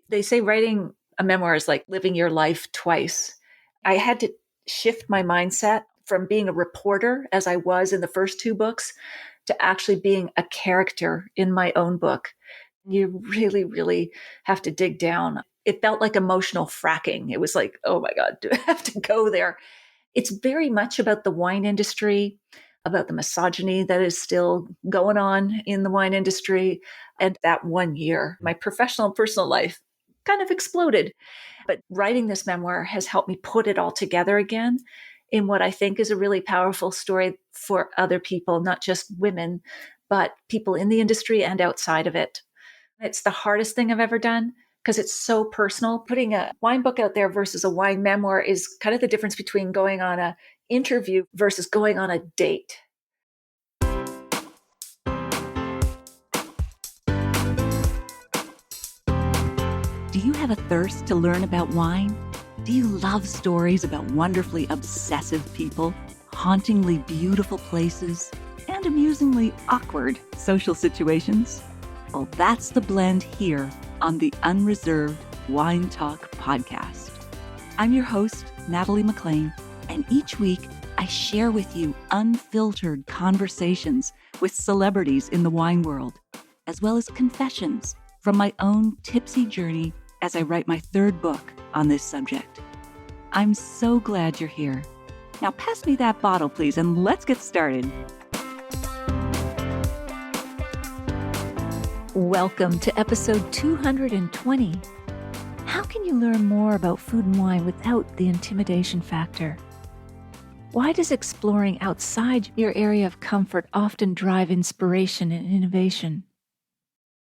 They say writing a memoir is like living your life twice. I had to shift my mindset from being a reporter, as I was in the first two books, to actually being a character in my own book. You really, really have to dig down. It felt like emotional fracking. It was like, oh my God, do I have to go there? It's very much about the wine industry, about the misogyny that is still going on in the wine industry. And that 1 year, my professional and personal life kind of exploded. But writing this memoir has helped me put it all together again in what I think is a really powerful story for other people, not just women, but people in the industry and outside of it. It's the hardest thing I've ever done because it's so personal. Putting a wine book out there versus a wine memoir is kind of the difference between going on an interview versus going on a date. Do you have a thirst to learn about wine? Do you love stories about wonderfully obsessive people, hauntingly beautiful places, and amusingly awkward social situations? Well, that's the blend here on the Unreserved Wine Talk podcast. I'm your host, Natalie McLean, and each week I share with you unfiltered conversations with celebrities in the wine world, as well as confessions from my own tipsy journey as I write my third book on this subject. I'm so glad you're here. Now pass me that bottle, please, and let's get started. Welcome to episode 220. How can you learn more about food and wine without the intimidation factor? Why does exploring outside your area of comfort often drive inspiration and innovation?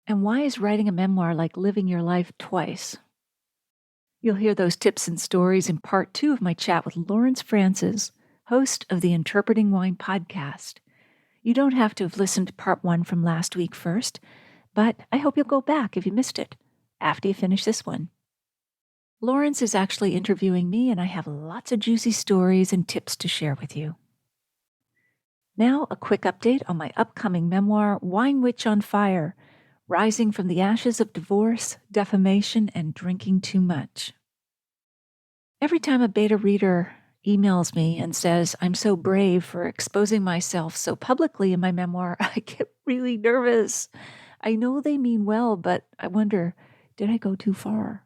And why is writing a memoir like living your life twice? You'll hear those tips and stories in part 2 of my chat with Lawrence Francis, host of the Interpreting Wine podcast. You don't have to have listened to part 1 from last week first, but I hope you'll go back if you missed it after you finish this one. Lawrence is actually interviewing me, and I have lots of juicy stories and tips to share with you. Now, a quick update on my upcoming memoir, Wine Witch on Fire, Rising from the Ashes of Divorce, Defamation, and Drinking Too Much. Every time a beta reader emails me and says, I'm so brave for exposing myself so publicly in my memoir, I get really nervous. I know they mean well, but I wonder, did I go too far?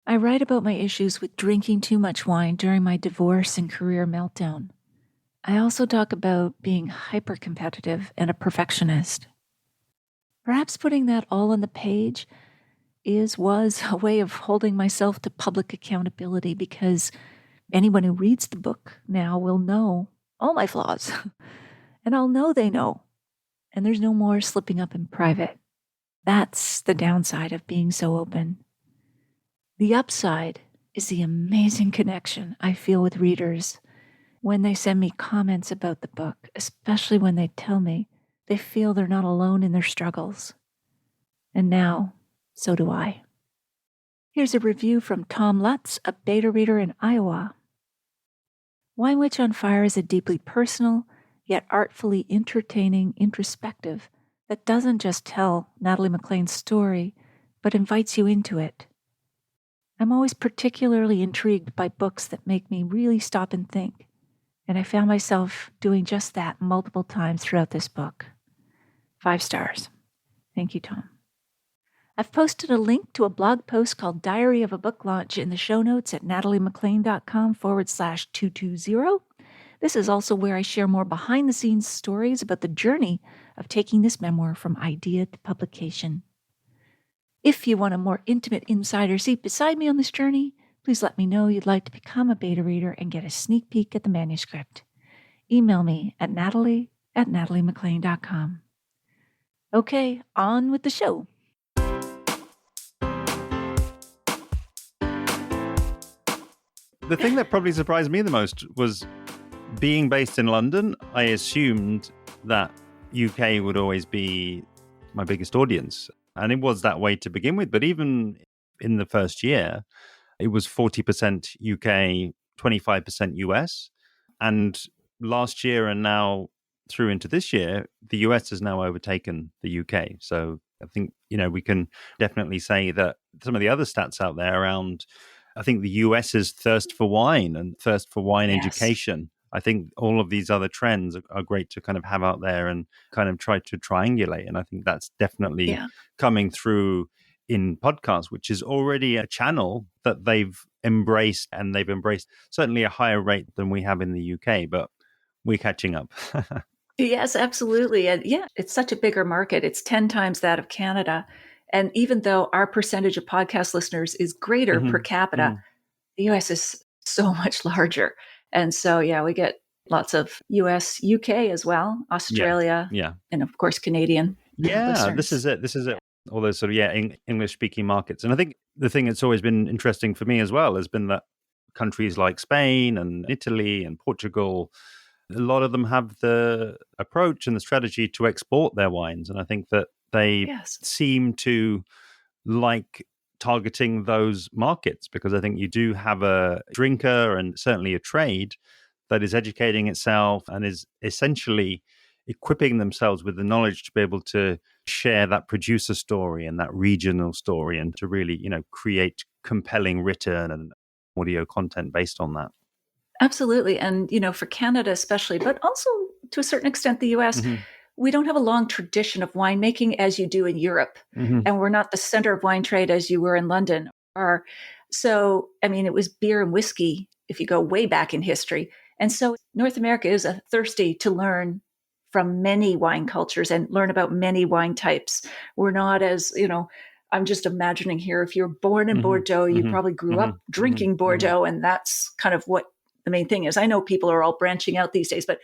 I write about my issues with drinking too much wine during my divorce and career meltdown. I also talk about being hyper-competitive and a perfectionist. Perhaps putting that all on the page was a way of holding myself to public accountability, because anyone who reads the book now will know all my flaws. And I'll know they know. And there's no more slipping up in private. That's the downside of being so open. The upside is the amazing connection I feel with readers when they send me comments about the book, especially when they tell me they feel they're not alone in their struggles. And now, so do I. Here's a review from Tom Lutz, a beta reader in Iowa. Wine Witch on Fire is a deeply personal, yet artfully entertaining introspective that doesn't just tell Natalie McLean's story, but invites you into it. I'm always particularly intrigued by books that make me really stop and think, and I found myself doing just that multiple times throughout this book. 5 stars. Thank you, Tom. I've posted a link to a blog post called Diary of a Book Launch in the show notes at nataliemclean.com/220. This is also where I share more behind-the-scenes stories about the journey of taking this memoir from idea to publication. If you want a more intimate insider seat beside me on this journey, please let me know you'd like to become a beta reader and get a sneak peek at the manuscript. Email me at natalie@nataliemclean.com. Okay, on with the show. The thing that probably surprised me the most was being based in London. I assumed that UK would always be my biggest audience. And it was that way to begin with. But even in the first year, it was 40% UK, 25% US. And last year and now through into this year, the US has now overtaken the UK. So I think, we can definitely say that some of the other stats out there around, I think the US's thirst for wine and thirst for wine Yes. education. I think all of these other trends are great to kind of have out there and kind of try to triangulate. And I think that's definitely Yeah. coming through in podcasts, which is already a channel that they've embraced, and they've embraced certainly a higher rate than we have in the UK, but we're catching up. Yes, absolutely. And yeah, it's such a bigger market. It's 10 times that of Canada. And even though our percentage of podcast listeners is greater per Hmm. capita, Hmm. the US is so much larger. And so, yeah, we get lots of US, UK as well, Yeah. Australia, Yeah. and of course, Canadian Yeah, this listeners. is it. This is it. All those sort of English speaking markets, and I think the thing that's always been interesting for me as well has been that countries like Spain and Italy and Portugal, a lot of them have the approach and the strategy to export their wines, and I think that they Yes. seem to like targeting those markets because I think you do have a drinker and certainly a trade that is educating itself and is essentially equipping themselves with the knowledge to be able to share that producer story and that regional story and to really, create compelling written and audio content based on that. Absolutely. And, for Canada especially, but also to a certain extent the US, Hmm. we don't have a long tradition of winemaking as you do in Europe. Hmm. And we're not the center of wine trade as you were in London. Or so, I mean, it was beer and whiskey if you go way back in history. And so North America is thirsty to learn from many wine cultures and learn about many wine types. We're not as, I'm just imagining here, if you're born in Hmm. Bordeaux, you Hmm. probably grew Hmm. up Hmm. drinking Hmm. Bordeaux, and that's kind of what the main thing is. I know people are all branching out these days, but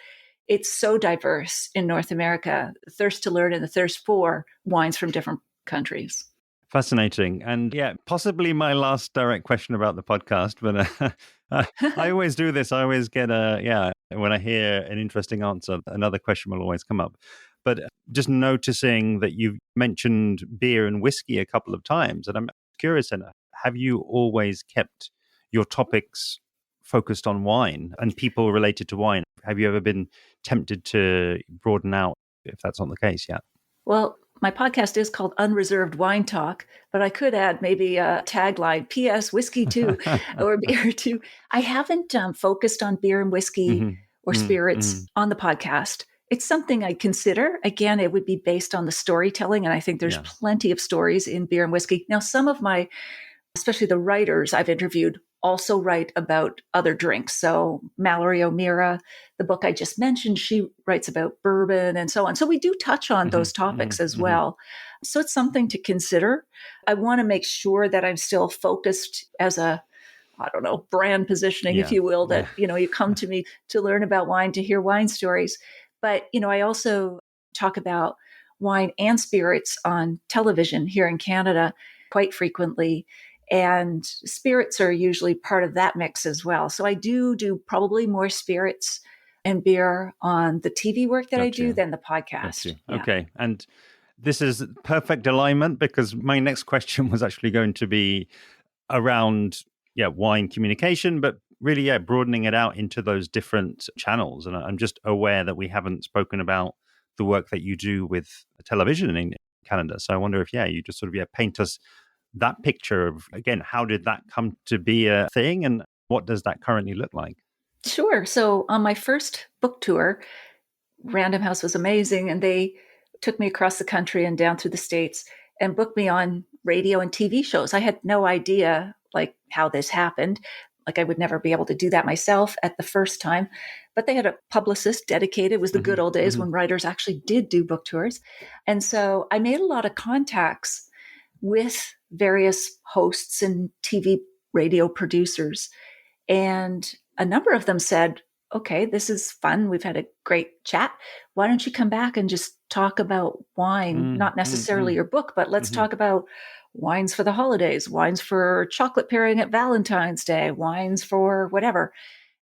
it's so diverse in North America, the thirst to learn and the thirst for wines from different countries. Fascinating. And yeah, possibly my last direct question about the podcast, but I always do this. I always get when I hear an interesting answer, another question will always come up. But just noticing that you've mentioned beer and whiskey a couple of times, and I'm curious, and have you always kept your topics focused on wine and people related to wine? Have you ever been tempted to broaden out if that's not the case yet? Well, my podcast is called Unreserved Wine Talk, but I could add maybe a tagline, P.S. Whiskey too, or beer too. I haven't focused on beer and whiskey Hmm. or Hmm. Hmm. spirits on the podcast. It's something I'd consider. Again, it would be based on the storytelling, and I think there's Yeah. plenty of stories in beer and whiskey. Now, some of my, especially the writers I've interviewed, also write about other drinks. So Mallory O'Meara, the book I just mentioned, she writes about bourbon and so on. So we do touch on Hmm. those topics Hmm. as Hmm. well. So it's something to consider. I want to make sure that I'm still focused as a, I don't know, brand positioning, if Yeah. you will, Yeah. that, you come to me to learn about wine, to hear wine stories. But, I also talk about wine and spirits on television here in Canada quite frequently. And spirits are usually part of that mix as well. So I do probably more spirits and beer on the TV work that I Got do you. than the Got podcast. you. Yeah. Okay. And this is perfect alignment because my next question was actually going to be around, wine communication, but really, broadening it out into those different channels. And I'm just aware that we haven't spoken about the work that you do with television in Canada. So I wonder if, you just sort of, paint us that picture of, again, how did that come to be a thing and what does that currently look like? Sure. So on my first book tour, Random House was amazing. And they took me across the country and down through the States and booked me on radio and TV shows. I had no idea like how this happened. Like I would never be able to do that myself at the first time. But they had a publicist dedicated. It was the good Hmm. old days Hmm. when writers actually did do book tours. And so I made a lot of contacts with various hosts and TV radio producers. And a number of them said, okay, this is fun. We've had a great chat. Why don't you come back and just talk about wine? Mm, Not mm, necessarily mm. your book, but let's Hmm. talk about wines for the holidays, wines for chocolate pairing at Valentine's Day, wines for whatever.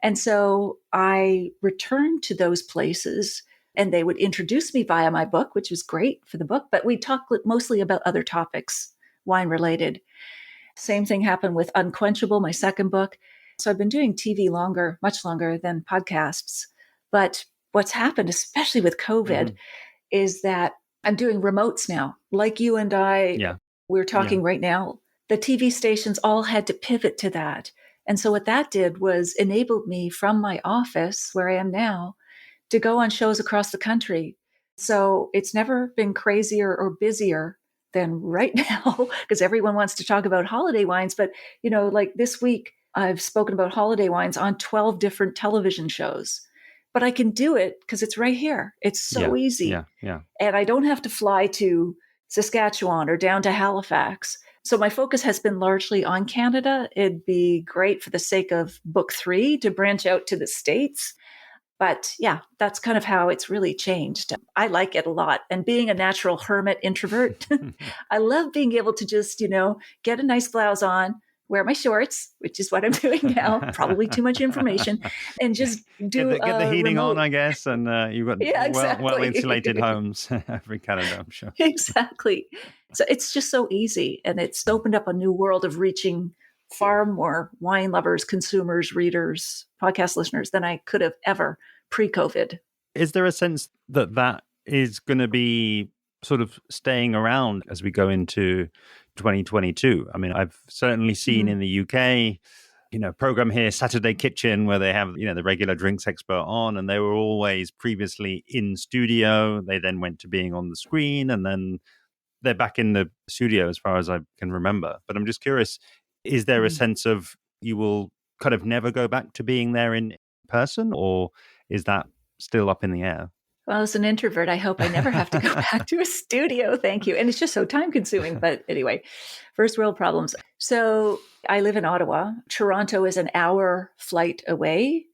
And so I returned to those places and they would introduce me via my book, which was great for the book, but we talked mostly about other topics, wine related. Same thing happened with Unquenchable, my second book. So I've been doing TV longer, much longer than podcasts. But what's happened, especially with COVID, Hmm. is that I'm doing remotes now. Like you and I, Yeah. we're Yeah. talking right now. The TV stations all had to pivot to that. And so what that did was enabled me from my office where I am now to go on shows across the country. So it's never been crazier or busier than right now because everyone wants to talk about holiday wines. But, like this week, I've spoken about holiday wines on 12 different television shows. But I can do it because it's right here. It's so Yeah. easy. Yeah. Yeah. And I don't have to fly to Saskatchewan or down to Halifax. So my focus has been largely on Canada. It'd be great for the sake of book 3 to branch out to the States. But yeah, that's kind of how it's really changed. I like it a lot. And being a natural hermit introvert, I love being able to just, get a nice blouse on, wear my shorts, which is what I'm doing now, probably too much information, and just Get do the a heating on, remote. I guess, and you've got Yeah, well insulated exactly. homes over in Canada, I'm sure. Exactly. So it's just so easy. And it's opened up a new world of reaching far more wine lovers, consumers, readers, podcast listeners than I could have ever pre-COVID. Is there a sense that that is going to be sort of staying around as we go into 2022? I mean, I've certainly seen Mhm. in the UK, program here, Saturday Kitchen, where they have, the regular drinks expert on, and they were always previously in studio. They then went to being on the screen, and then they're back in the studio as far as I can remember. But I'm just curious, is there a Mhm. sense of you will kind of never go back to being there in person, or is that still up in the air? Well, as an introvert, I hope I never have to go back to a studio. Thank you. And it's just so time consuming. But anyway, first world problems. So I live in Ottawa. Toronto is an hour flight away.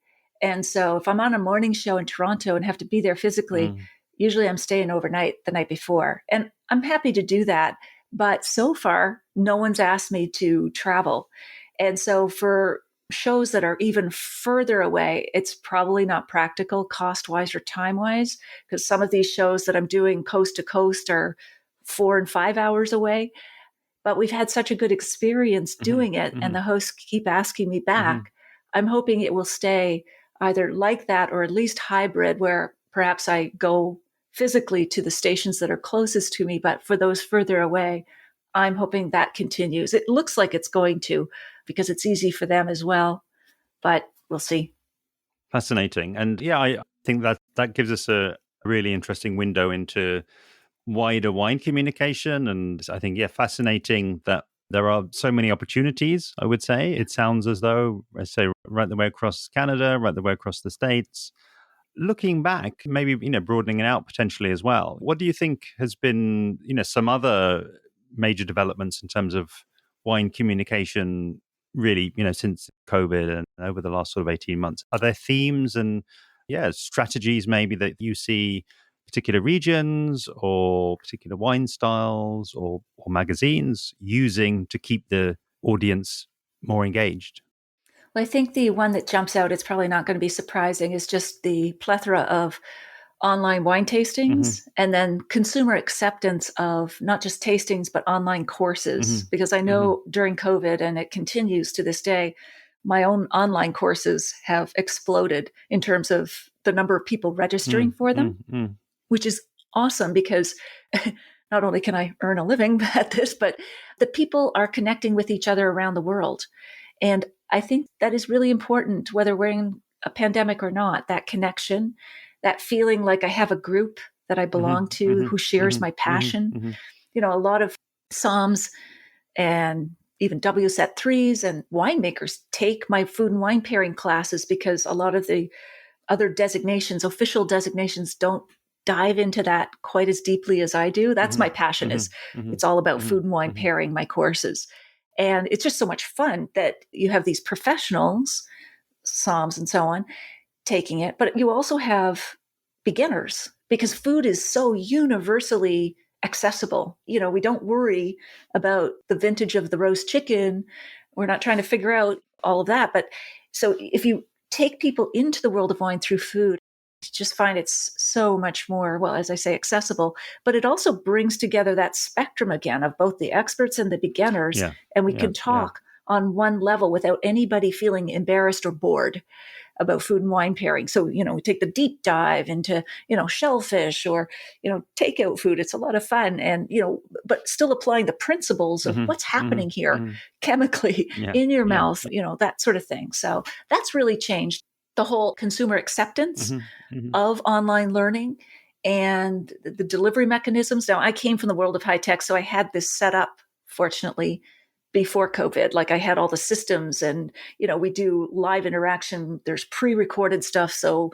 And so if I'm on a morning show in Toronto and have to be there physically, Mm, usually I'm staying overnight the night before. And I'm happy to do that. But so far, no one's asked me to travel. And so for shows that are even further away, it's probably not practical cost wise or time wise, because some of these shows that I'm doing coast to coast are 4 and 5 hours away. But we've had such a good experience mhm, doing it, and mhm, the hosts keep asking me mhm, back. I'm hoping it will stay either like that or at least hybrid, where perhaps I go physically to the stations that are closest to me. But for those further away, I'm hoping that continues. It looks like it's going to because it's easy for them as well, but we'll see. fascinating. And yeah, I think that gives us a really interesting window into wider wine communication. And I think, yeah, fascinating that there are so many opportunities, I would say. It sounds as though, I say, right the way across Canada, right the way across the States. Looking back, maybe, broadening it out potentially as well. What do you think has been, some other major developments in terms of wine communication, really, since COVID and over the last sort of 18 months? Are there themes and, yeah, strategies maybe that you see particular regions or particular wine styles or magazines using to keep the audience more engaged? Well, I think the one that jumps out, it's probably not going to be surprising, is just the plethora of online wine Hmm. tastings and then consumer acceptance of not just tastings, but online Hmm. courses. Because I Hmm. know during COVID, and it continues to this day, my own online courses have exploded in terms of the number of people registering Mm, for them, mm, mm. which is awesome because not only can I earn a living at this, but the people are connecting with each other around the world. And I think that is really important, whether we're in a pandemic or not, that connection, that feeling like I have a group that I belong Mhm, to mhm, who shares mhm, my mhm, passion. mhm, A lot of Psalms and even WSET 3s and winemakers take my food and wine pairing classes because a lot of the other designations, official designations, don't dive into that quite as deeply as I do. That's my mhm, passion is mhm, mhm, it's all about mhm, food and wine mhm, pairing, my courses. And it's just so much fun that you have these professionals, Psalms and so on, taking it, but you also have beginners because food is so universally accessible. We don't worry about the vintage of the roast chicken. We're not trying to figure out all of that. But so if you take people into the world of wine through food, I just find it's so much more, well, as I say, accessible, but it also brings together that spectrum again of both the experts and the beginners. Yeah, And we yeah, can yeah. talk on one level without anybody feeling embarrassed or bored. about food and wine pairing. So, we take the deep dive into, shellfish or, takeout food. It's a lot of fun and, but still applying the principles of what's happening here chemically in your mouth, that sort of thing. So that's really changed the whole consumer acceptance of online learning and the delivery mechanisms. Now, I came from the world of high tech, so I had this set up, fortunately, before COVID. Like I had all the systems and, we do live interaction. There's pre-recorded stuff. So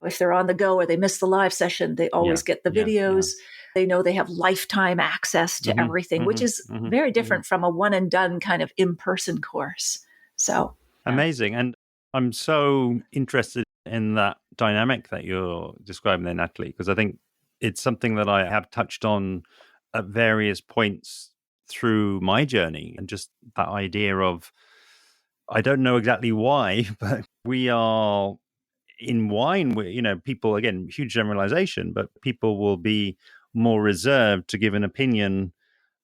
if they're on the go or they miss the live session, they always get the videos. They know they have lifetime access to everything, which is very different from a one and done kind of in-person course. So amazing. And I'm so interested in that dynamic that you're describing there, Natalie, because I think it's something that I have touched on at various points through my journey, and just that idea of, I don't know exactly why, but we are in wine, people, again, huge generalization, but people will be more reserved to give an opinion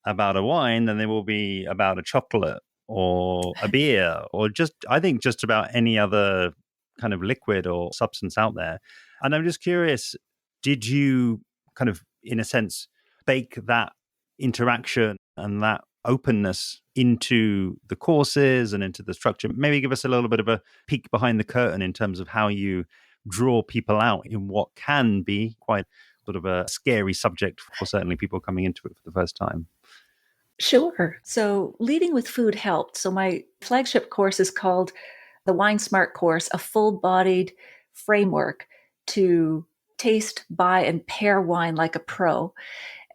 about a wine than they will be about a chocolate or a beer or I think just about any other kind of liquid or substance out there. And I'm just curious, did you kind of, in a sense, bake that interaction and that openness into the courses and into the structure? Maybe give us a little bit of a peek behind the curtain in terms of how you draw people out in what can be quite sort of a scary subject for certainly people coming into it for the first time. Sure. So leading with food helped. So my flagship course is called the Wine Smart course, a full-bodied framework to taste, buy, and pair wine like a pro.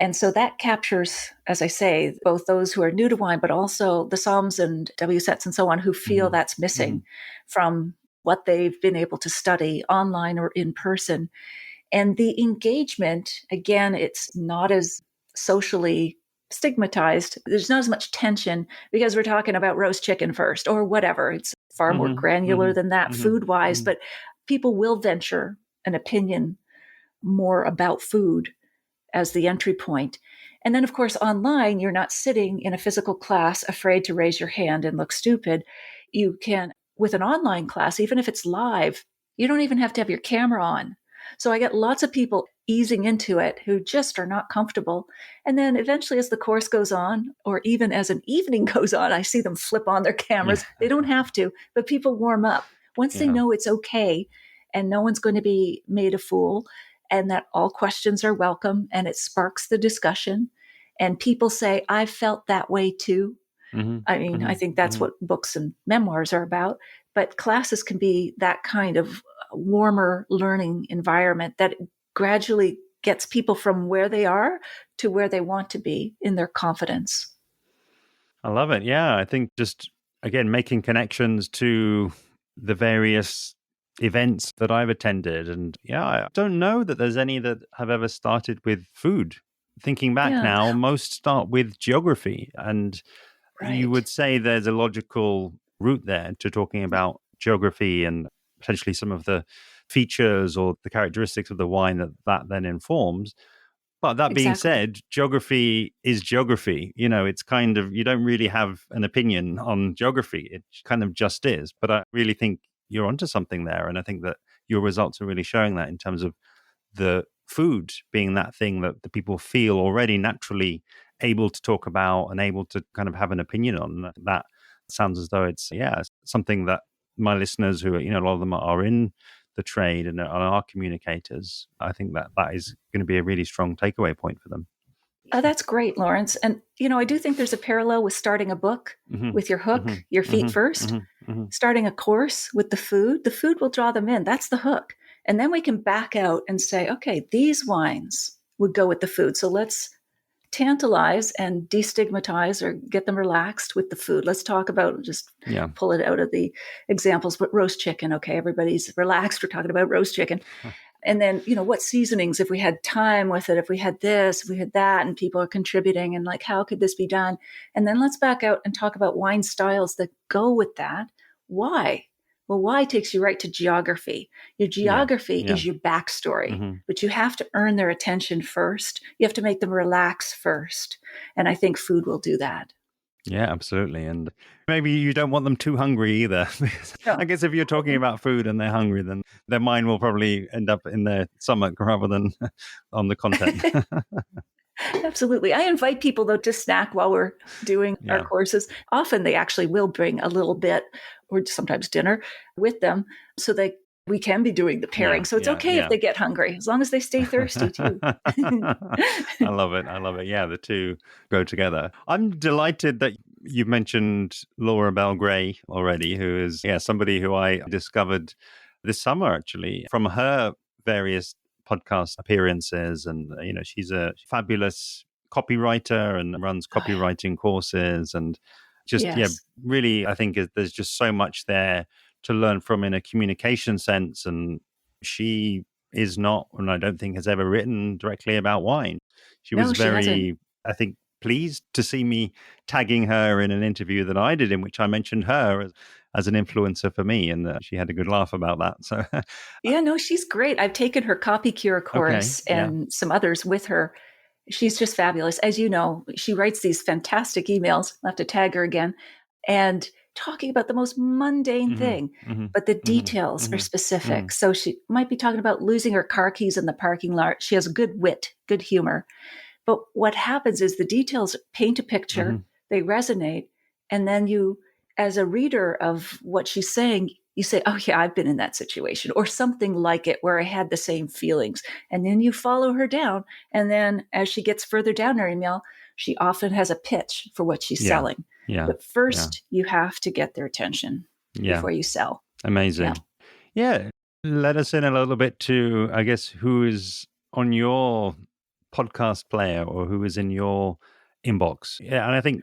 And so that captures, as I say, both those who are new to wine, but also the Psalms and WSETs and so on who feel that's missing from what they've been able to study online or in person. And the engagement, again, it's not as socially stigmatized. There's not as much tension because we're talking about roast chicken first or whatever. It's far more granular than that food-wise, but people will venture an opinion more about food as the entry point. And then, of course, online, you're not sitting in a physical class afraid to raise your hand and look stupid. You can, with an online class, even if it's live, you don't even have to have your camera on. So I get lots of people easing into it who just are not comfortable. And then eventually, as the course goes on, or even as an evening goes on, I see them flip on their cameras. They don't have to, but people warm up. Once they know it's okay and no one's going to be made a fool, and that all questions are welcome, and it sparks the discussion. And people say, I felt that way too. I mean, I think that's what books and memoirs are about. But classes can be that kind of warmer learning environment that gradually gets people from where they are to where they want to be in their confidence. I love it. Yeah, I think just, again, making connections to the various events that I've attended. And I don't know that there's any that have ever started with food. Thinking back now, most start with geography. And you would say there's a logical route there to talking about geography and potentially some of the features or the characteristics of the wine that then informs. But that being said, geography is geography. It's kind of, you don't really have an opinion on geography. It kind of just is. But I really think you're onto something there. And I think that your results are really showing that in terms of the food being that thing that the people feel already naturally able to talk about and able to kind of have an opinion on. That sounds as though it's something that my listeners who, a lot of them are in the trade and are communicators, I think that is going to be a really strong takeaway point for them. Oh, that's great, Lawrence. And, I do think there's a parallel with starting a book with your hook, your feet first, starting a course with the food will draw them in. That's the hook. And then we can back out and say, okay, these wines would go with the food. So let's tantalize and destigmatize or get them relaxed with the food. Let's talk about, just pull it out of the examples, but roast chicken. Okay, everybody's relaxed. We're talking about roast chicken. And then, what seasonings, if we had time with it, if we had this, if we had that, and people are contributing and like, how could this be done? And then let's back out and talk about wine styles that go with that. Why? Well, why takes you right to geography. Your geography is your backstory, but you have to earn their attention first. You have to make them relax first. And I think food will do that. Yeah, absolutely. And maybe you don't want them too hungry either. I No. guess if you're talking about food and they're hungry, then their mind will probably end up in their stomach rather than on the content. Absolutely. I invite people, though, to snack while we're doing our Yeah. courses. Often they actually will bring a little bit, or sometimes dinner, with them so that we can be doing the Yeah. pairing. So it's Yeah. okay if Yeah. they get hungry, as long as they stay thirsty, too. I love it. I love it. Yeah, the two go together. I'm delighted that you mentioned Laura Bell Gray already, who is somebody who I discovered this summer actually from her various podcast appearances, and she's a fabulous copywriter and runs Oh, yeah. copywriting courses, and just Yes. really I think there's just so much there to learn from in a communication sense, and she is not, and I don't think has ever written directly about wine. She was No, she hasn't. very, I think, pleased to see me tagging her in an interview that I did, in which I mentioned her as an influencer for me, and she had a good laugh about that. So, Yeah, no, she's great. I've taken her Copy Cure okay, course yeah, and some others with her. She's just fabulous. As you know, she writes these fantastic emails. I'll have to tag her again. And talking about the most mundane hmm thing, hmm but the hmm details are hmm hmm specific. So she might be talking about losing her car keys in the parking lot. She has good wit, good humor. But what happens is the details paint a picture, hmm they resonate, and then you, as a reader of what she's saying, you say, oh, yeah, I've been in that situation, or something like it where I had the same feelings. And then you follow her down. And then as she gets further down her email, she often has a pitch for what she's yeah, selling. yeah, But yeah, first, you have to get their attention yeah, before you sell. Yeah. amazing. Yeah, let us in a little bit to, I guess, who is on your podcast player or who is in your inbox. Yeah, and I think,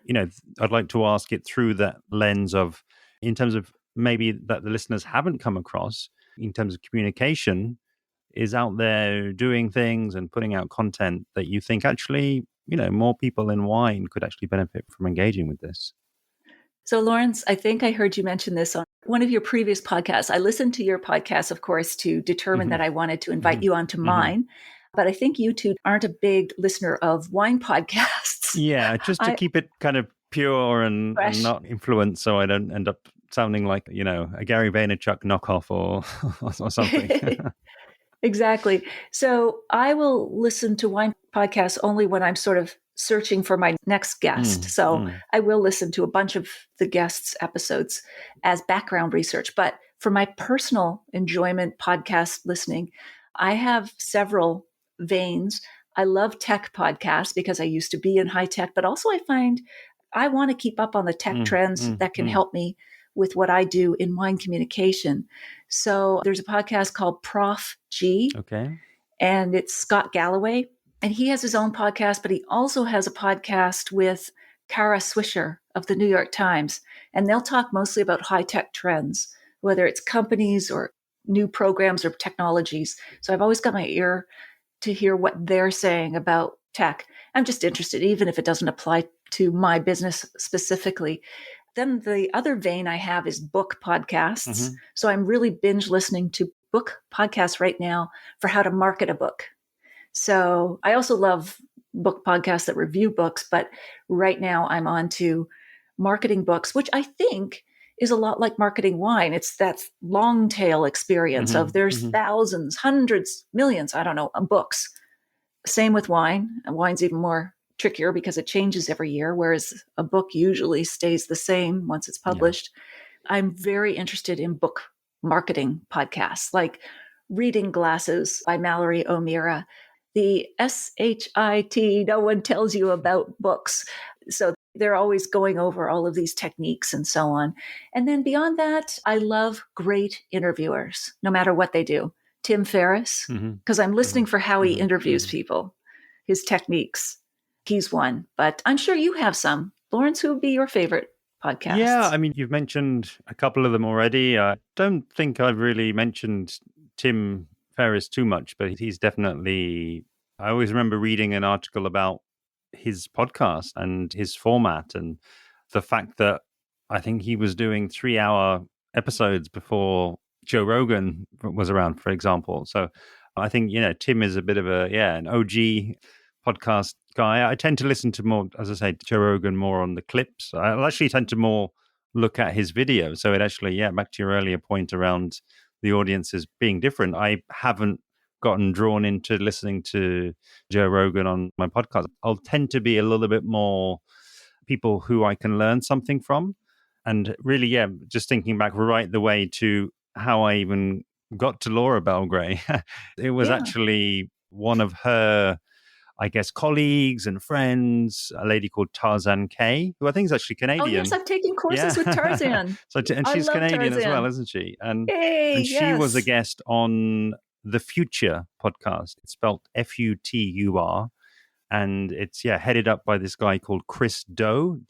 I'd like to ask it through that lens of, in terms of maybe that the listeners haven't come across, in terms of communication, is out there doing things and putting out content that you think actually, more people in wine could actually benefit from engaging with this. So, Lawrence, I think I heard you mention this on one of your previous podcasts. I listened to your podcast, of course, to determine hmm that I wanted to invite hmm you onto hmm mine. But I think you two aren't a big listener of wine podcasts. Yeah, just to I keep it kind of pure and fresh. not influenced, so I don't end up sounding like a Gary Vaynerchuk knockoff or or something. Exactly. So I will listen to wine podcasts only when I'm sort of searching for my next guest. Mm, So mm, I will listen to a bunch of the guests' episodes as background research. But for my personal enjoyment podcast listening, I have several veins. I love tech podcasts because I used to be in high tech, but also I find I want to keep up on the tech mm, trends mm, that can mm. help me with what I do in wine communication. So there's a podcast called Prof G, Okay. and it's Scott Galloway. And he has his own podcast, but he also has a podcast with Kara Swisher of the New York Times. And they'll talk mostly about high tech trends, whether it's companies or new programs or technologies. So I've always got my ear to hear what they're saying about tech. I'm just interested, even if it doesn't apply to my business specifically. Then the other vein I have is book podcasts. Mm-hmm. So I'm really binge listening to book podcasts right now for how to market a book. So I also love book podcasts that review books, but right now I'm on to marketing books, which I think is a lot like marketing wine. It's that long tail experience of Mm-hmm. there's Mm-hmm. thousands, hundreds, millions, I don't know, books. Same with wine. Wine's even more trickier because it changes every year, whereas a book usually stays the same once it's Yeah. published. I'm very interested in book marketing podcasts like Reading Glasses by Mallory O'Meara, the SHIT, no one tells you about books. So they're always going over all of these techniques and so on. And then beyond that, I love great interviewers, no matter what they do. Tim Ferriss, Mm-hmm. because I'm listening for how he Mm-hmm. interviews Mm-hmm. people, his techniques. He's one, but I'm sure you have some. Lawrence, who would be your favorite Yeah, podcasts? I mean, you've mentioned a couple of them already. I don't think I've really mentioned Tim Ferriss too much, but he's definitely. I always remember reading an article about his podcast and his format, and the fact that I think he was doing 3 hour episodes before Joe Rogan was around, for example. So I think, Tim is a bit of an OG podcast guy. I tend to listen to more, as I say, Joe Rogan more on the clips. I actually tend to more look at his videos. So it actually, yeah, back to your earlier point around the audiences being different. I haven't gotten drawn into listening to Joe Rogan on my podcast. I'll tend to be a little bit more people who I can learn something from. And really, yeah, just thinking back right the way to how I even got to Laura Belgray. It was Yeah. actually one of her, I guess, colleagues and friends, a lady called Tarzan Kay, who I think is actually Oh, yes, Canadian. I've taken courses with Yeah. Tarzan. And I she's love Canadian as well, Tarzan. isn't she? And Yay, she was a yes. guest on the Future podcast. It's spelled Futur, and it's headed up by this guy called Chris Do.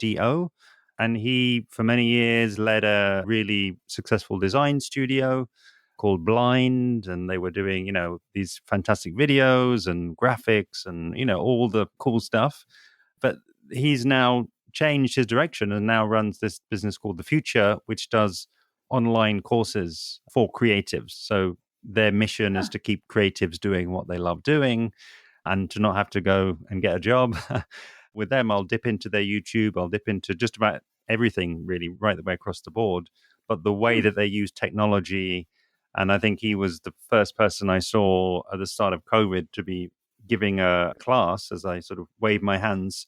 And he for many years led a really successful design studio called Blind, and they were doing these fantastic videos and graphics and all the cool stuff. But he's now changed his direction and now runs this business called The Future, which does online courses for creatives. So their mission is Huh. to keep creatives doing what they love doing and to not have to go and get a job. With them, I'll dip into their YouTube, I'll dip into just about everything, really, right the way across the board. But the way Hmm. that they use technology, and I think he was the first person I saw at the start of COVID to be giving a class as I sort of waved my hands,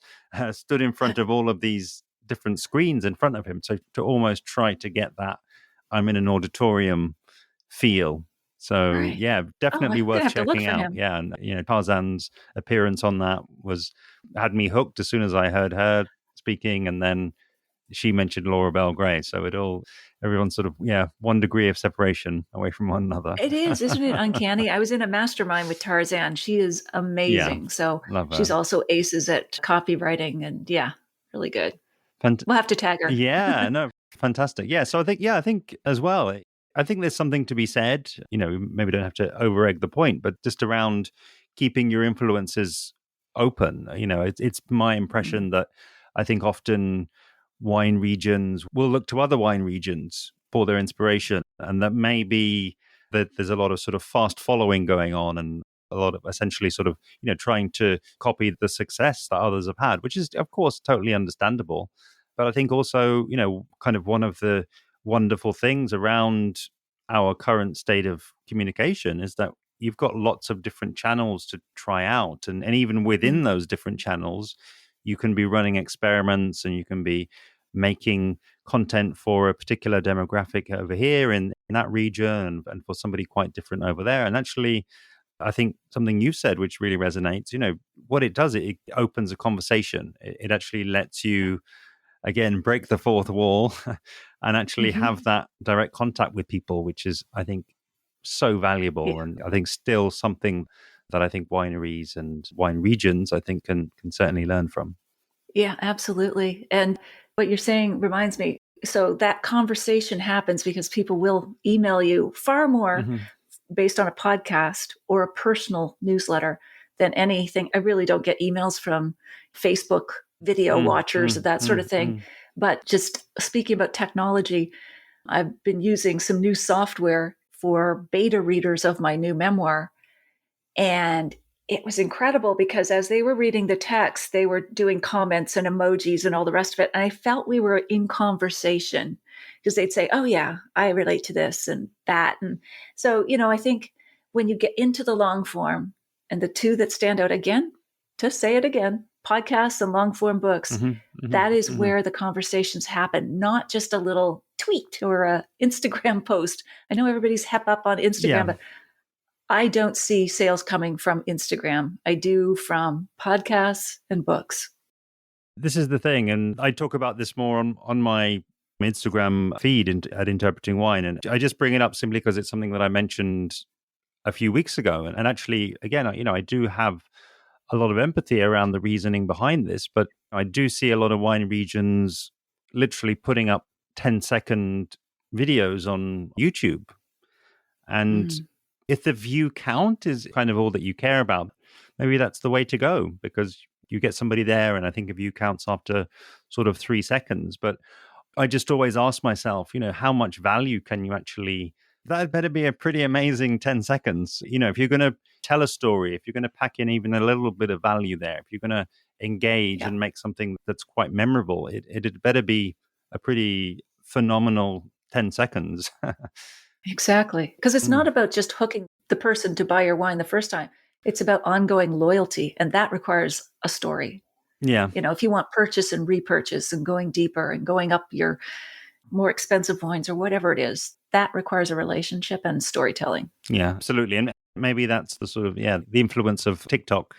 stood in front of all of these different screens in front of him. So to almost try to get that I'm in an auditorium feel. So Right. yeah, Oh, I'm definitely gonna worth have to look checking for out. him. Yeah, and Tarzan's appearance on that had me hooked as soon as I heard her speaking, and then she mentioned Laura Bell Gray. So everyone sort of 1 degree of separation away from one another. It is, isn't it uncanny? I was in a mastermind with Tarzan. She is Yeah, amazing. So love she's her. also aces at copywriting and yeah, really good. Fant- We'll have to tag her. Yeah, no, fantastic. Yeah, so I think as well, I think there's something to be said. Maybe don't have to over egg the point, but just around keeping your influences open. It's my Mm. impression that I think often wine regions will look to other wine regions for their inspiration, and that maybe that there's a lot of sort of fast following going on and a lot of essentially sort of trying to copy the success that others have had, which is of course totally understandable. But I think also, kind of one of the wonderful things around our current state of communication is that you've got lots of different channels to try out. And even Mm. within those different channels, you can be running experiments and you can be making content for a particular demographic over here in that region and for somebody quite different over there. And actually, I think something you said, which really resonates, what it does, it opens a conversation. It actually lets you again break the fourth wall and actually Hmm. have that direct contact with people, which is I think so Yeah. valuable and I think still something that I think wineries and wine regions I think can certainly learn from. Yeah, absolutely. And what you're saying reminds me. So that conversation happens because people will email you far more Hmm. based on a podcast or a personal newsletter than anything. I really don't get emails from Facebook video Mm, watchers, mm, that sort mm, of thing. mm. But just speaking about technology, I've been using some new software for beta readers of my new memoir. And it was incredible because as they were reading the text, they were doing comments and emojis and all the rest of it. And I felt we were in conversation because they'd say, oh, yeah, I relate to this and that. And so, I think when you get into the long form and the two that stand out again, to say it again, podcasts and long form books, Mhm, mhm, that is mhm. where the conversations happen, not just a little tweet or a Instagram post. I know everybody's hep up on Instagram, Yeah, but I don't see sales coming from Instagram. I do from podcasts and books. this is the thing, and I talk about this more on my Instagram feed at Interpreting Wine, and I just bring it up simply because it's something that I mentioned a few weeks ago, and actually, again, I do have a lot of empathy around the reasoning behind this, but I do see a lot of wine regions literally putting up 10-second videos on YouTube. And Mm. if the view count is kind of all that you care about, maybe that's the way to go because you get somebody there. And I think a view counts after sort of 3 seconds. But I just always ask myself, how much value can you actually? That better be a pretty amazing 10 seconds. If you're going to tell a story, if you're going to pack in even a little bit of value there, if you're going to engage Yeah, and make something that's quite memorable, it had better be a pretty phenomenal 10 seconds. exactly. Because it's Mm. not about just hooking the person to buy your wine the first time. It's about ongoing loyalty, and that requires a story. Yeah. If you want purchase and repurchase and going deeper and going up your more expensive wines or whatever it is, that requires a relationship and storytelling. Yeah, absolutely. And maybe that's the sort of, the influence of TikTok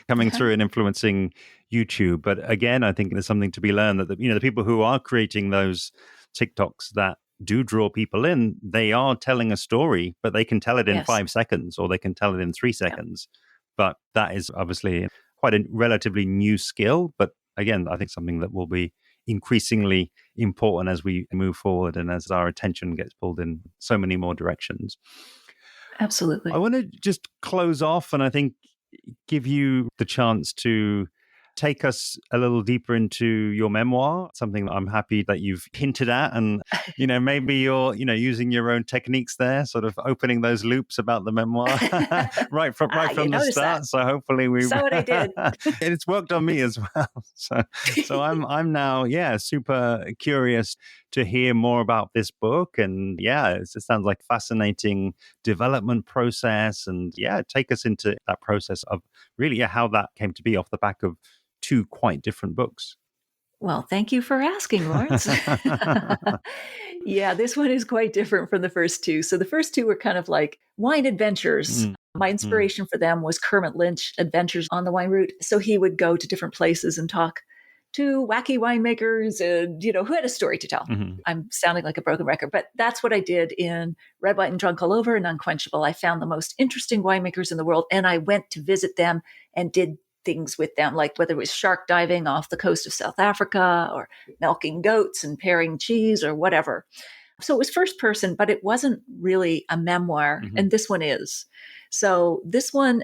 coming Uh-huh. through and influencing YouTube. But again, I think there's something to be learned that, the people who are creating those TikToks that do draw people in, they are telling a story, but they can tell it in Yes. 5 seconds or they can tell it in three Yeah. seconds. But that is obviously quite a relatively new skill. But again, I think something that will be increasingly important as we move forward and as our attention gets pulled in so many more directions. I Absolutely. want to just close off and I think give you the chance to take us a little deeper into your memoir, something that I'm happy that you've hinted at. And, maybe you're, using your own techniques there, sort of opening those loops about the memoir right from You the noticed that. start. So hopefully we Saw what I did. and it's worked on me as well. So I'm now, super curious to hear more about this book. And it sounds like fascinating development process. And take us into that process of really how that came to be off the back of two quite different books. Well, thank you for asking, Lawrence. Yeah, this one is quite different from the first two. So the first two were kind of like wine adventures. Mm, My mm, inspiration for them was Kermit Lynch Adventures on the Wine Route. So he would go to different places and talk to wacky winemakers and, who had a story to tell. mhm, I'm sounding like a broken record, but that's what I did in Red, White, and Drunk All Over and Unquenchable. I found the most interesting winemakers in the world and I went to visit them and did things with them, like whether it was shark diving off the coast of South Africa or milking goats and paring cheese or whatever. So it was first person, but it wasn't really a memoir. mhm, And this one is. So this one,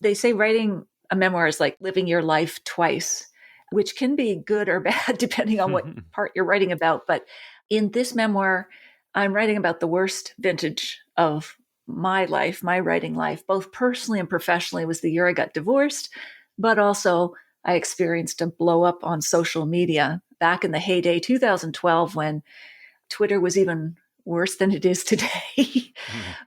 they say writing a memoir is like living your life twice, which can be good or bad depending on what part you're writing about. But in this memoir, I'm writing about the worst vintage of my life, my writing life, both personally and professionally. Was the year I got divorced, but also I experienced a blow up on social media back in the heyday 2012 when Twitter was even worse than it is today. mhm.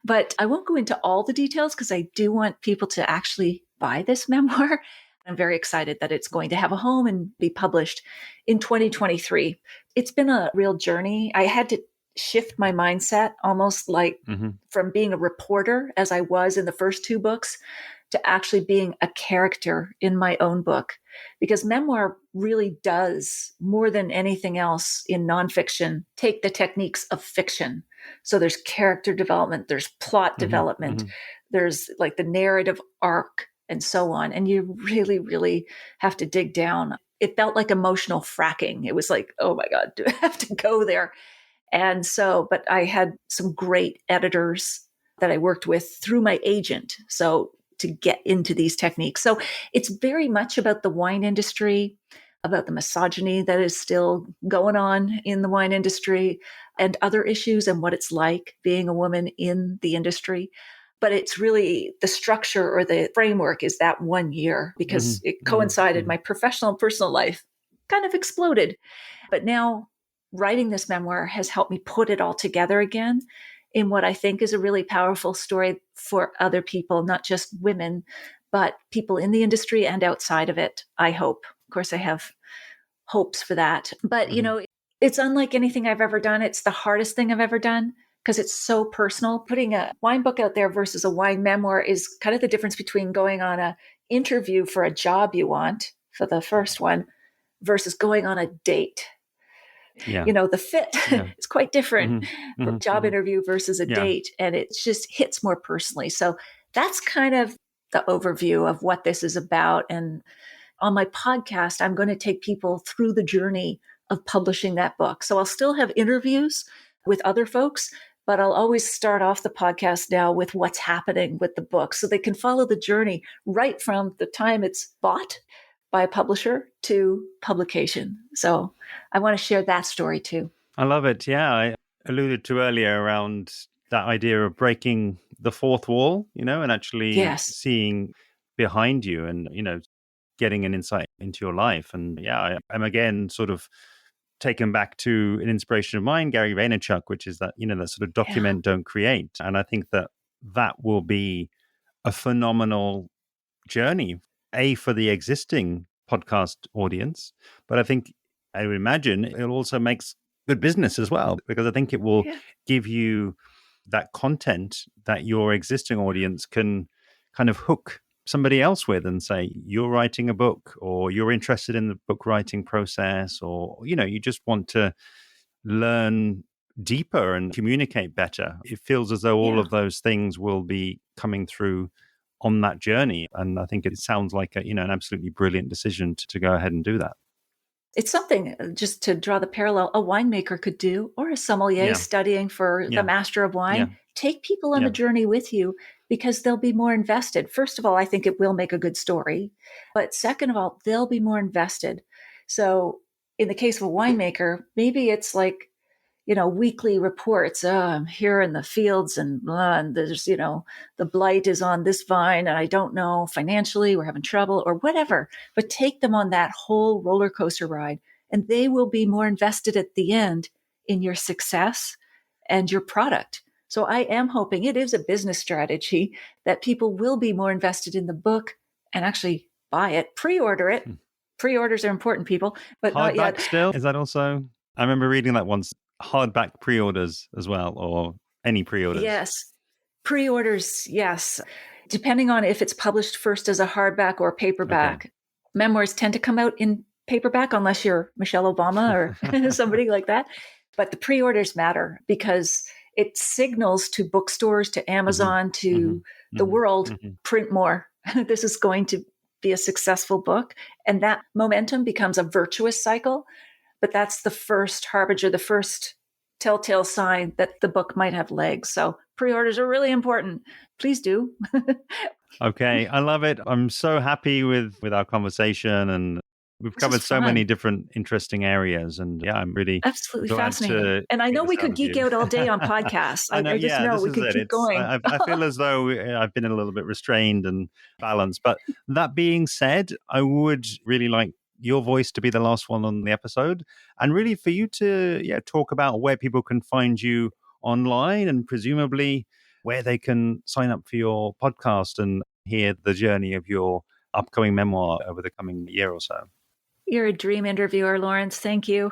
But I won't go into all the details because I do want people to actually buy this memoir. I'm very excited that it's going to have a home and be published in 2023. It's been a real journey. I had to shift my mindset almost like Mhm. from being a reporter, as I was in the first two books, to actually being a character in my own book. Because memoir really does, more than anything else in nonfiction, take the techniques of fiction. So there's character development, there's plot Mhm. development, Mhm. there's like the narrative arc and so on. And you really, really have to dig down. It felt like emotional fracking. It was like, oh my God, do I have to go there? And so, but I had some great editors that I worked with through my agent. So to get into these techniques. So it's very much about the wine industry, about the misogyny that is still going on in the wine industry and other issues and what it's like being a woman in the industry. But it's really the structure or the framework is that 1 year because Mhm. it Mhm. coincided. Mhm. My professional and personal life kind of exploded. But now writing this memoir has helped me put it all together again in what I think is a really powerful story for other people, not just women, but people in the industry and outside of it, I hope. Of course, I have hopes for that. But, Mhm. it's unlike anything I've ever done. It's the hardest thing I've ever done because it's so personal. Putting a wine book out there versus a wine memoir is kind of the difference between going on a interview for a job you want for the first one versus going on a date. Yeah. The fit Yeah. is quite different Mhm. from Mhm. job Mhm. interview versus a Yeah. date. And it just hits more personally. So that's kind of the overview of what this is about. And on my podcast, I'm going to take people through the journey of publishing that book. So I'll still have interviews with other folks, but I'll always start off the podcast now with what's happening with the book so they can follow the journey right from the time it's bought by a publisher to publication. So I want to share that story too. I love it. Yeah. I alluded to earlier around that idea of breaking the fourth wall, and actually Yes. seeing behind you and, getting an insight into your life. And yeah, I'm again sort of taken back to an inspiration of mine, Gary Vaynerchuk, which is that, that sort of Yeah. document, don't create. And I think that will be a phenomenal journey, for the existing podcast audience, but I would imagine it also makes good business as well, because I think it will Yeah. give you that content that your existing audience can kind of hook somebody else with and say, you're writing a book, or you're interested in the book writing process, or, you just want to learn deeper and communicate better. It feels as though all Yeah. of those things will be coming through on that journey. And I think it sounds like an absolutely brilliant decision to go ahead and do that. It's something, just to draw the parallel, a winemaker could do, or a sommelier Yeah. studying for the Yeah. master of Yeah. wine. Take people on Yeah. the journey with you, because they'll be more invested. First of all, I think it will make a good story. But second of all, they'll be more invested. So in the case of a winemaker, maybe it's like, weekly reports. I'm here in the fields, and there's, the blight is on this vine, and I don't know, financially we're having trouble or whatever. But take them on that whole roller coaster ride, and they will be more invested at the end in your success and your product. So I am hoping it is a business strategy that people will be more invested in the book and actually buy it, pre-order it. Pre-orders are important, people, but not Hardback yet. still? Is that also? I remember reading that once. Hardback pre-orders as well, or any pre-orders? Yes. Pre-orders, yes. Depending on if it's published first as a hardback or Okay. paperback. Memoirs tend to come out in paperback unless you're Michelle Obama or somebody like that. But the pre-orders matter, because it signals to bookstores, to Amazon, to the world, print more. This is going to be a successful book. And that momentum becomes a virtuous cycle. But that's the first harbinger, the first telltale sign that the book might have legs. So pre-orders are really important. Please do. Okay, I love it. I'm so happy with our conversation, and we've This is covered so many fun. different interesting areas. And yeah, I'm really Absolutely glad fascinating. to And I know get this we out could with geek you. out all day on podcasts. I know. I just Yeah, know this we is could it. keep going. I feel as though I've been a little bit restrained and balanced. But that being said, I would really like your voice to be the last one on the episode, and really for you to talk about where people can find you online, and presumably where they can sign up for your podcast and hear the journey of your upcoming memoir over the coming year or so. You're a dream interviewer, Lawrence. Thank you.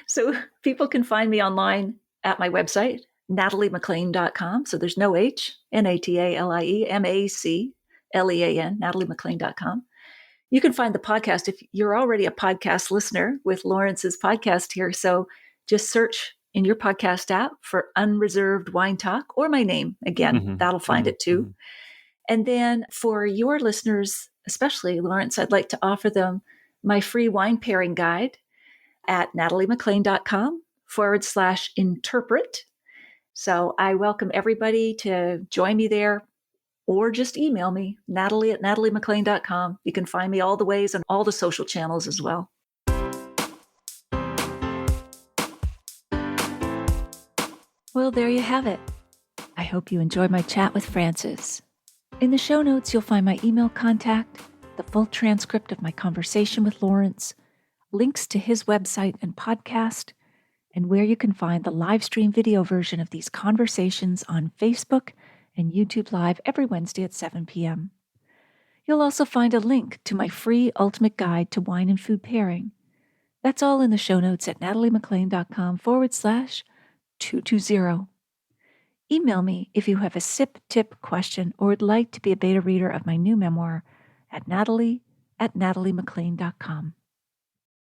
So people can find me online at my website, nataliemaclean.com. So there's no H, NATALIEMACLEAN, nataliemaclean.com. You can find the podcast if you're already a podcast listener with Lawrence's podcast here. So just search in your podcast app for Unreserved Wine Talk, or my name. Again, that'll find it too. And then for your listeners, especially Lawrence, I'd like to offer them my free wine pairing guide at nataliemaclean.com/interpret. So I welcome everybody to join me there, or just email me, Natalie@nataliemaclean.com. You can find me all the ways on all the social channels as well. Well, there you have it. I hope you enjoyed my chat with Frances. In the show notes, you'll find my email contact, the full transcript of my conversation with Lawrence, links to his website and podcast, and where you can find the live stream video version of these conversations on Facebook and YouTube Live every Wednesday at 7 p.m. You'll also find a link to my free ultimate guide to wine and food pairing. That's all in the show notes at nataliemaclean.com/220. Email me if you have a sip tip question or would like to be a beta reader of my new memoir at natalie@nataliemaclean.com.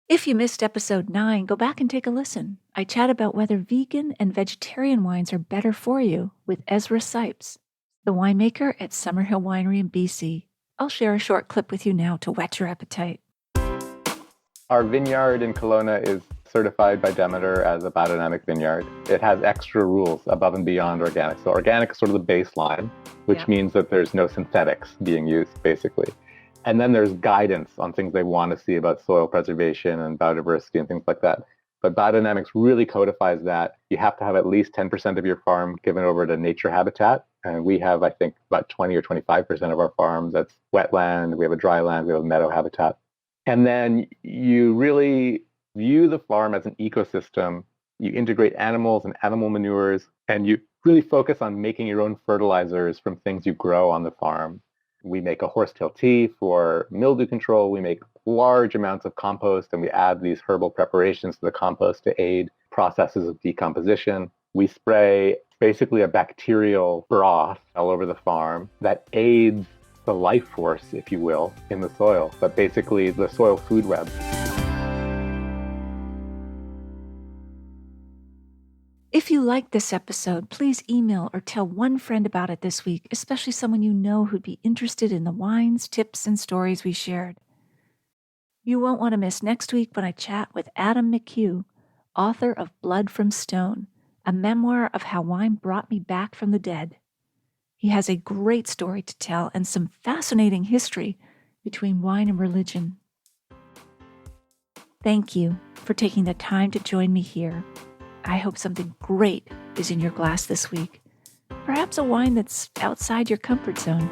If you missed episode 9, go back and take a listen. I chat about whether vegan and vegetarian wines are better for you with Ezra Sipes, the winemaker at Summerhill Winery in BC. I'll share a short clip with you now to whet your appetite. Our vineyard in Kelowna is certified by Demeter as a biodynamic vineyard. It has extra rules above and beyond organic. So organic is sort of the baseline, which means that there's no synthetics being used, basically. And then there's guidance on things they want to see about soil preservation and biodiversity and things like that. But biodynamics really codifies that you have to have at least 10% of your farm given over to nature habitat. And we have, I think, about 20 or 25% of our farms that's wetland. We have a dry land. We have a meadow habitat. And then you really view the farm as an ecosystem. You integrate animals and animal manures, and you really focus on making your own fertilizers from things you grow on the farm. We make a horsetail tea for mildew control. We make large amounts of compost, and we add these herbal preparations to the compost to aid processes of decomposition. We spray basically a bacterial broth all over the farm that aids the life force, if you will, in the soil, but basically the soil food web. If you liked this episode, please email or tell one friend about it this week, especially someone you know who'd be interested in the wines, tips, and stories we shared. You won't want to miss next week when I chat with Adam McHugh, author of Blood from Stone, a memoir of how wine brought me back from the dead. He has a great story to tell and some fascinating history between wine and religion. Thank you for taking the time to join me here. I hope something great is in your glass this week. Perhaps a wine that's outside your comfort zone.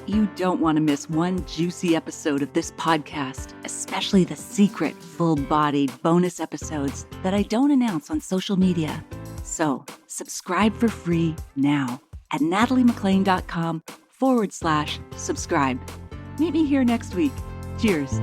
You don't want to miss one juicy episode of this podcast, especially the secret, full-bodied bonus episodes that I don't announce on social media. So, subscribe for free now at nataliemclean.com/subscribe. Meet me here next week. Cheers.